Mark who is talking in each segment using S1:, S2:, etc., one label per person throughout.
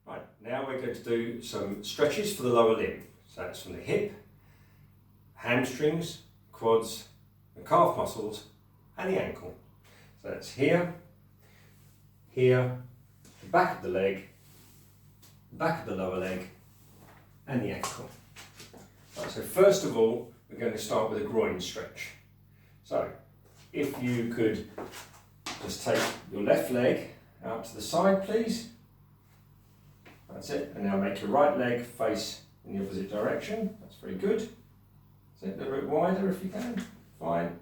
S1: Right, now we're going to do some stretches for the lower limb. So that's from the hip, hamstrings, quads, the calf muscles and the ankle. So that's here, here, the back of the leg, the back of the lower leg and the ankle. Right, so first of all we're going to start with a groin stretch. So if you could just take your left leg out to the side please. That's it, and now make your right leg face in the opposite direction. That's very good. That's it, a little bit wider if you can. Fine.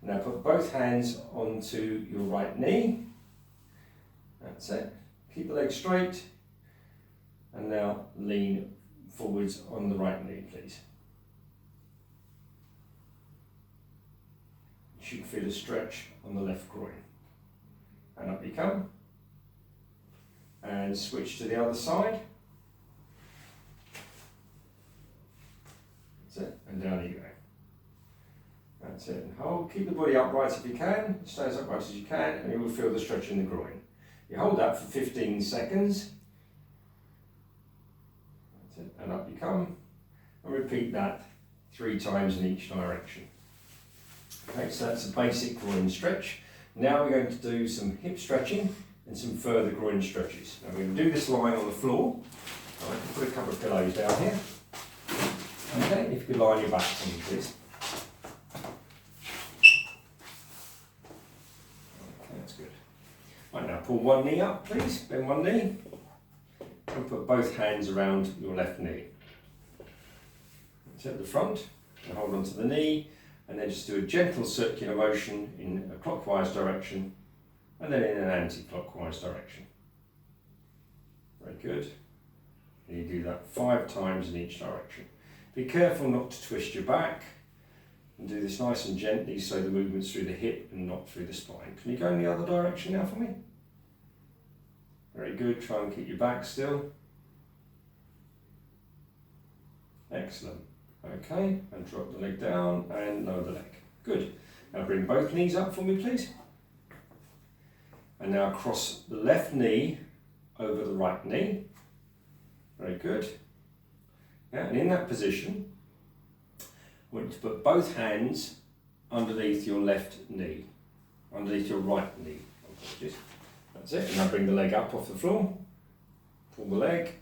S1: Now put both hands onto your right knee. That's it. Keep the leg straight. And now lean forwards on the right knee, please. You should feel a stretch on the left groin. And up you come. And switch to the other side. That's it, and down you go. That's it, and hold. Keep the body upright if you can. Stay as upright as you can, and you will feel the stretch in the groin. You hold that for 15 seconds. That's it, and up you come. And repeat that 3 times in each direction. Okay, so that's a basic groin stretch. Now we're going to do some hip stretching and some further groin stretches. Now we're going to do this lying on the floor. I can put a couple of pillows down here. Okay, if you could lie on your back for me please. Okay, that's good. Right, now pull one knee up please, bend one knee. And put both hands around your left knee. That's at the front, and hold onto the knee, and then just do a gentle circular motion in a clockwise direction, and then in an anti-clockwise direction. Very good. And you do that 5 times in each direction. Be careful not to twist your back, and do this nice and gently so the movement's through the hip and not through the spine. Can you go in the other direction now for me? Very good. Try and keep your back still. Excellent. Okay, and drop the leg down and lower the leg. Good. Now bring both knees up for me please. And now cross the left knee over the right knee. Very good. Yeah, and in that position, I want you to put both hands underneath your left knee, underneath your right knee. That's it. And now bring the leg up off the floor. Pull the leg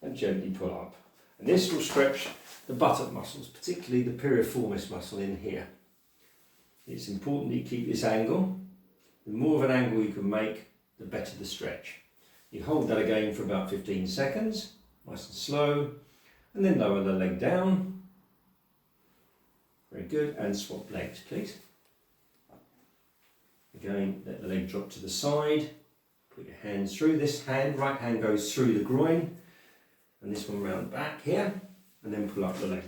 S1: and gently pull up. And this will stretch the buttock muscles, particularly the piriformis muscle in here. It's important that you keep this angle. The more of an angle you can make, the better the stretch. You hold that again for about 15 seconds, nice and slow, and then lower the leg down. Very good, and swap legs, please. Again, let the leg drop to the side, put your hands through. This hand, right hand goes through the groin, and this one round back here, and then pull up the leg.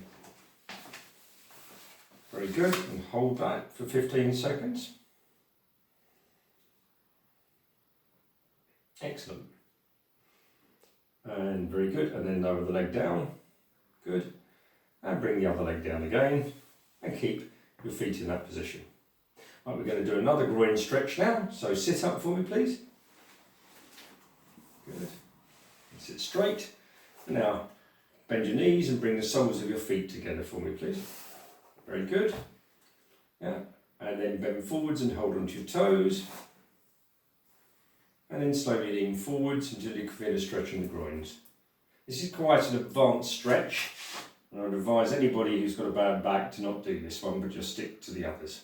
S1: Very good, and hold that for 15 seconds. Excellent. And very good, and then lower the leg down. Good. And bring the other leg down again, and keep your feet in that position. Right, we're going to do another groin stretch now, so sit up for me please. Good. And sit straight. And now bend your knees and bring the soles of your feet together for me please. Very good. Yeah. And then bend forwards and hold onto your toes. And then slowly lean forwards until you can feel a stretch in the groins. This is quite an advanced stretch, and I would advise anybody who's got a bad back to not do this one, but just stick to the others.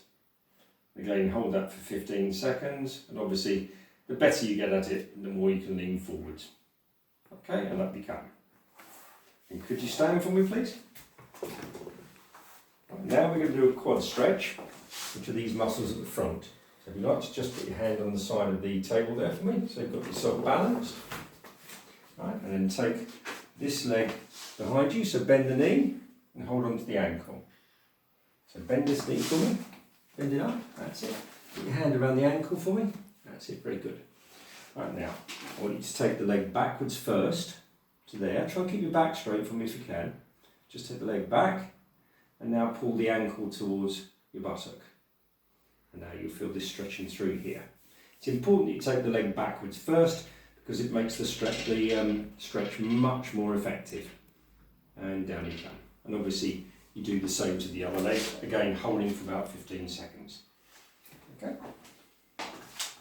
S1: Again, hold that for 15 seconds, and obviously the better you get at it, the more you can lean forwards. Okay, and up you come. And could you stand for me please? Right, now we're going to do a quad stretch, which are these muscles at the front. So if you'd like to just put your hand on the side of the table there for me, so you've got yourself balanced. Right, and then take this leg behind you, so bend the knee and hold on to the ankle. So bend this knee for me, bend it up, that's it. Put your hand around the ankle for me, that's it, very good. Right, now, I want you to take the leg backwards first, to there. Try and keep your back straight for me if you can. Just take the leg back, and now pull the ankle towards your buttock. And now you'll feel this stretching through here. It's important that you take the leg backwards first, because it makes the stretch much more effective. And down you come. And obviously you do the same to the other leg, again holding for about 15 seconds. Okay.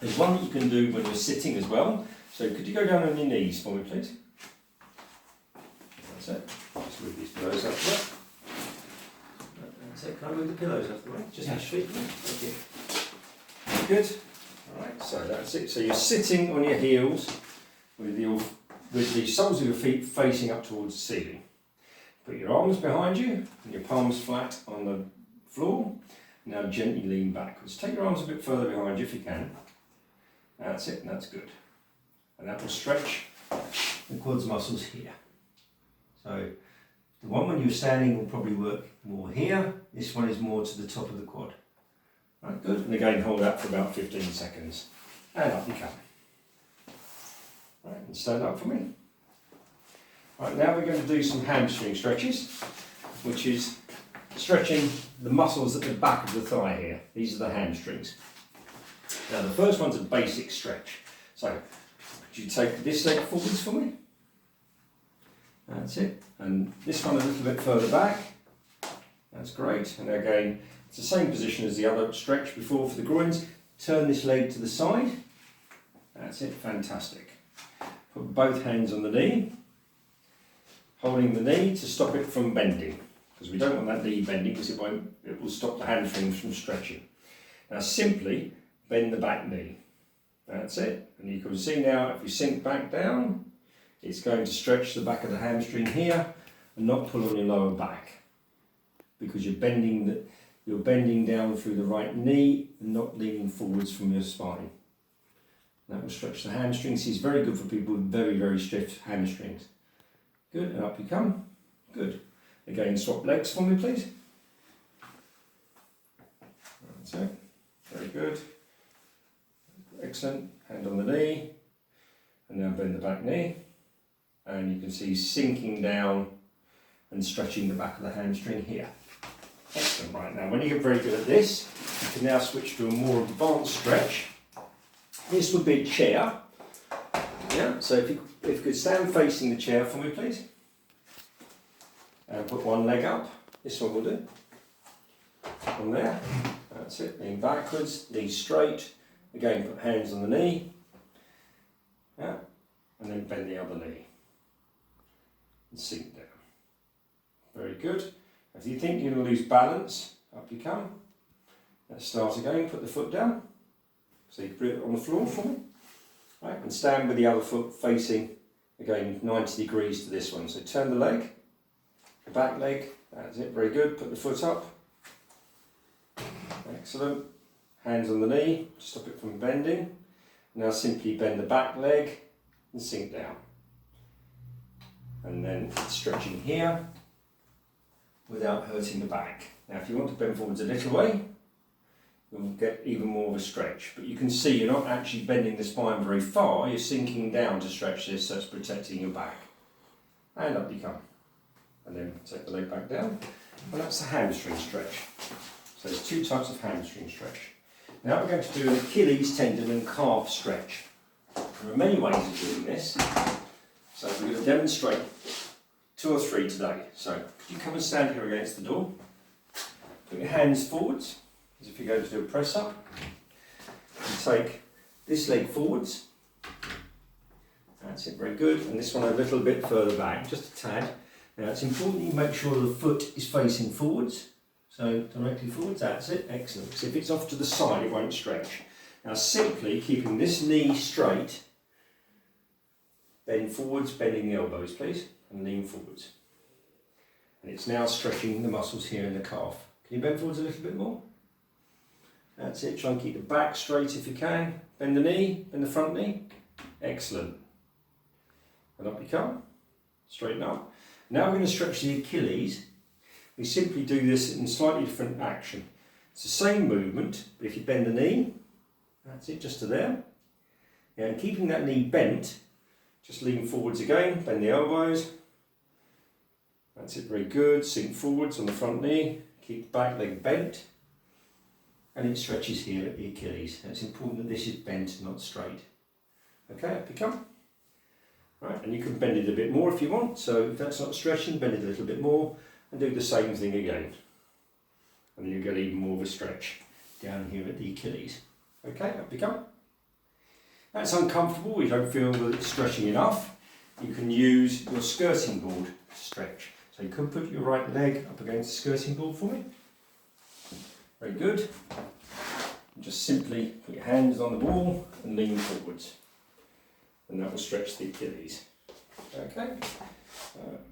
S1: There's one that you can do when you're sitting as well. So could you go down on your knees for me, please? That's it. Just move these pillows out of the way. That's it. Can I move the pillows out of the way? Just your feet. Thank you. Good. Alright, so that's it. So you're sitting on your heels with the soles of your feet facing up towards the ceiling. Put your arms behind you and your palms flat on the floor. Now gently lean backwards. Take your arms a bit further behind you if you can. That's it, and that's good. And that will stretch the quads muscles here. So the one when you're standing will probably work more here. This one is more to the top of the quad. Right, good. And again, hold that for about 15 seconds. And up you come. Right, and stand up for me. Right, now we're going to do some hamstring stretches, which is stretching the muscles at the back of the thigh here. These are the hamstrings. Now the first one's a basic stretch. So could you take this leg forwards for me? That's it. And this one a little bit further back. That's great. And again, it's the same position as the other stretch before for the groins. Turn this leg to the side. That's it. Fantastic. Put both hands on the knee. Holding the knee to stop it from bending. Because we don't want that knee bending because it will stop the hamstrings from stretching. Now simply bend the back knee. That's it. And you can see now if you sink back down, it's going to stretch the back of the hamstring here and not pull on your lower back. Because you're bending down through the right knee and not leaning forwards from your spine. That will stretch the hamstrings. It's very good for people with very, very stiff hamstrings. Good, and up you come. Good. Again, swap legs for me, please. That's it. Very good. Excellent. Hand on the knee. And now bend the back knee. And you can see sinking down and stretching the back of the hamstring here. Excellent. Right, now when you get very good at this, you can now switch to a more advanced stretch. This would be a chair. Yeah, so if you could stand facing the chair for me, please. And put one leg up. This one will do. From there. That's it. Lean backwards, knees straight. Again, put hands on the knee. Yeah. And then bend the other knee. And sink down. Very good. If you think you're going to lose balance, up you come. Let's start again. Put the foot down. So you can put it on the floor for me. Right, and stand with the other foot facing, again, 90 degrees to this one. So turn the leg, the back leg, that's it, very good. Put the foot up. Excellent. Hands on the knee, stop it from bending. Now simply bend the back leg and sink down. And then stretching here without hurting the back. Now if you want to bend forwards a little way, you'll get even more of a stretch. But you can see you're not actually bending the spine very far, you're sinking down to stretch this, so it's protecting your back. And up you come. And then take the leg back down. And that's the hamstring stretch. So there's two types of hamstring stretch. Now we're going to do an Achilles tendon and calf stretch. There are many ways of doing this. So we're going to demonstrate 2 or 3 today. So could you come and stand here against the door? Put your hands forwards, as if you're going to do a press up. And take this leg forwards. That's it, very good. And this one a little bit further back, just a tad. Now it's important you make sure the foot is facing forwards. So directly forwards, that's it, excellent. Because if it's off to the side, it won't stretch. Now simply keeping this knee straight, bend forwards, bending the elbows please, and lean forwards. And it's now stretching the muscles here in the calf. Can you bend forwards a little bit more? That's it, try and keep the back straight if you can. Bend the knee, bend the front knee. Excellent. And up you come, straighten up. Now we're going to stretch the Achilles. We simply do this in slightly different action. It's the same movement, but if you bend the knee, that's it, just to there. Yeah, and keeping that knee bent, just lean forwards again, bend the elbows. That's it, very good. Sink forwards on the front knee, keep the back leg bent. And it stretches here at the Achilles. And it's important that this is bent, not straight. Okay, up you come. Right, and you can bend it a bit more if you want, so if that's not stretching, bend it a little bit more and do the same thing again. And then you get even more of a stretch down here at the Achilles. Okay, up you come. That's uncomfortable, you don't feel that it's stretching enough. You can use your skirting board to stretch. So you can put your right leg up against the skirting board for me. Very good. And just simply put your hands on the wall and lean forwards. And that will stretch the Achilles. Okay,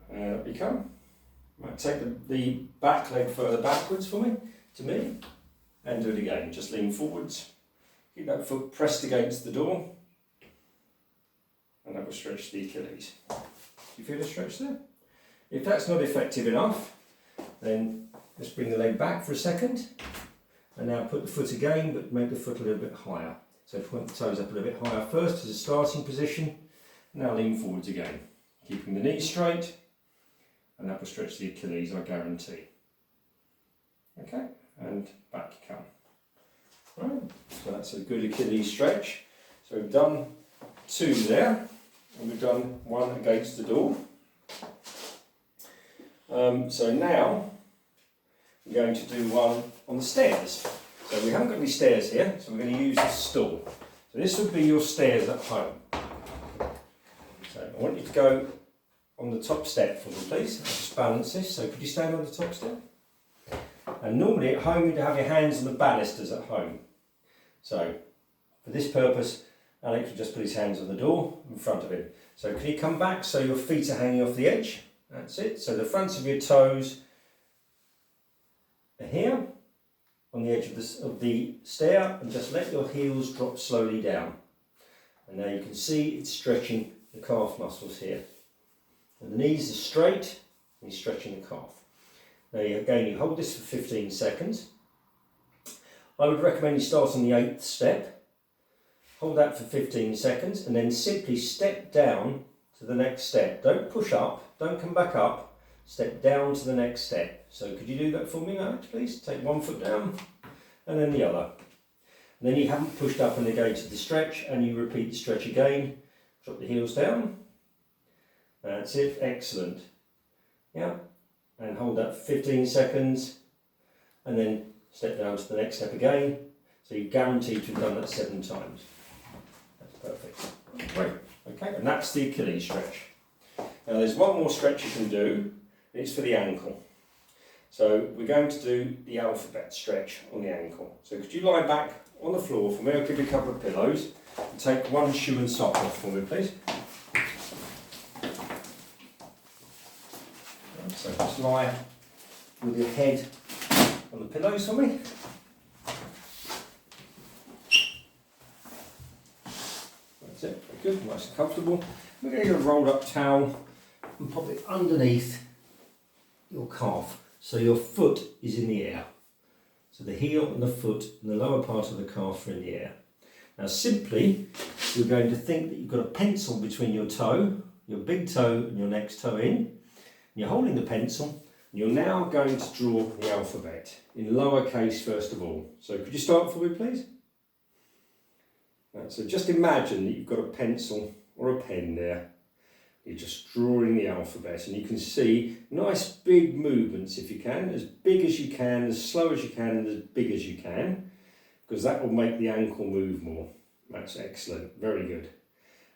S1: and up you come. Right, take the back leg further backwards for me, to me, and do it again. Just lean forwards. Keep that foot pressed against the door, and that will stretch the Achilles. Do you feel a stretch there? If that's not effective enough, then just bring the leg back for a second, and now put the foot again, but make the foot a little bit higher. So point the toes up a little bit higher first as a starting position. Now lean forwards again, keeping the knees straight, and that will stretch the Achilles, I guarantee. Okay, and back you come. Right, so that's a good Achilles stretch. So we've done 2 there, and we've done 1 against the door. So now we're going to do 1 on the stairs. So we haven't got any stairs here, so we're going to use this stool. So this would be your stairs at home. So I want you to go on the top step for me, please. I'll just balance this. So could you stand on the top step? And normally at home you'd have your hands on the balusters at home. So for this purpose, Alex will just put his hands on the door in front of him. So can you come back so your feet are hanging off the edge? That's it. So the fronts of your toes are here on the edge of the stair, and just let your heels drop slowly down. And now you can see it's stretching the calf muscles here. And the knees are straight, and you're stretching the calf. Now again, you hold this for 15 seconds. I would recommend you start on the 8th step. Hold that for 15 seconds, and then simply step down to the next step. Don't push up, don't come back up. Step down to the next step. So could you do that for me, Alex, please? Take 1 foot down, and then the other. And then you haven't pushed up and negated the stretch, and you repeat the stretch again. Drop the heels down. That's it, excellent. Yeah, and hold that for 15 seconds, and then step down to the next step again. So you're guaranteed to have done that 7 times. That's perfect. Great. Okay, and that's the Achilles stretch. Now there's 1 more stretch you can do. It's for the ankle. So we're going to do the alphabet stretch on the ankle. So could you lie back on the floor for me? I'll give you a couple of pillows. And take 1 shoe and sock off for me, please. Right, so just lie with your head on the pillows for me. That's it, very good, nice and comfortable. We're going to get a rolled up towel and pop it underneath your calf, so your foot is in the air. So the heel and the foot and the lower part of the calf are in the air. Now simply, you're going to think that you've got a pencil between your toe, your big toe and your next toe in. And you're holding the pencil, and you're now going to draw the alphabet in lowercase first of all. So could you start for me, please? Right, so just imagine that you've got a pencil or a pen there. You're just drawing the alphabet, and you can see nice big movements if you can, as big as you can, as slow as you can, and as big as you can, because that will make the ankle move more. That's excellent, very good.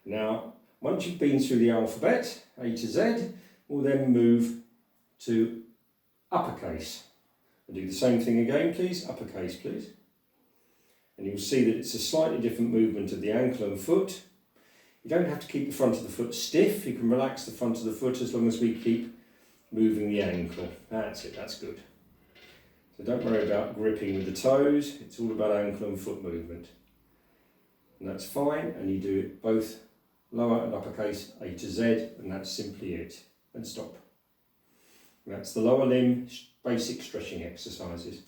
S1: Now, once you've been through the alphabet, A to Z, we'll then move to uppercase. And do the same thing again, please, uppercase, please. And you'll see that it's a slightly different movement of the ankle and foot. You don't have to keep the front of the foot stiff, you can relax the front of the foot as long as we keep moving the ankle. That's it, that's good. So don't worry about gripping with the toes, it's all about ankle and foot movement. And that's fine, and you do it both lower and uppercase, A to Z, and that's simply it. And stop. And that's the lower limb basic stretching exercises.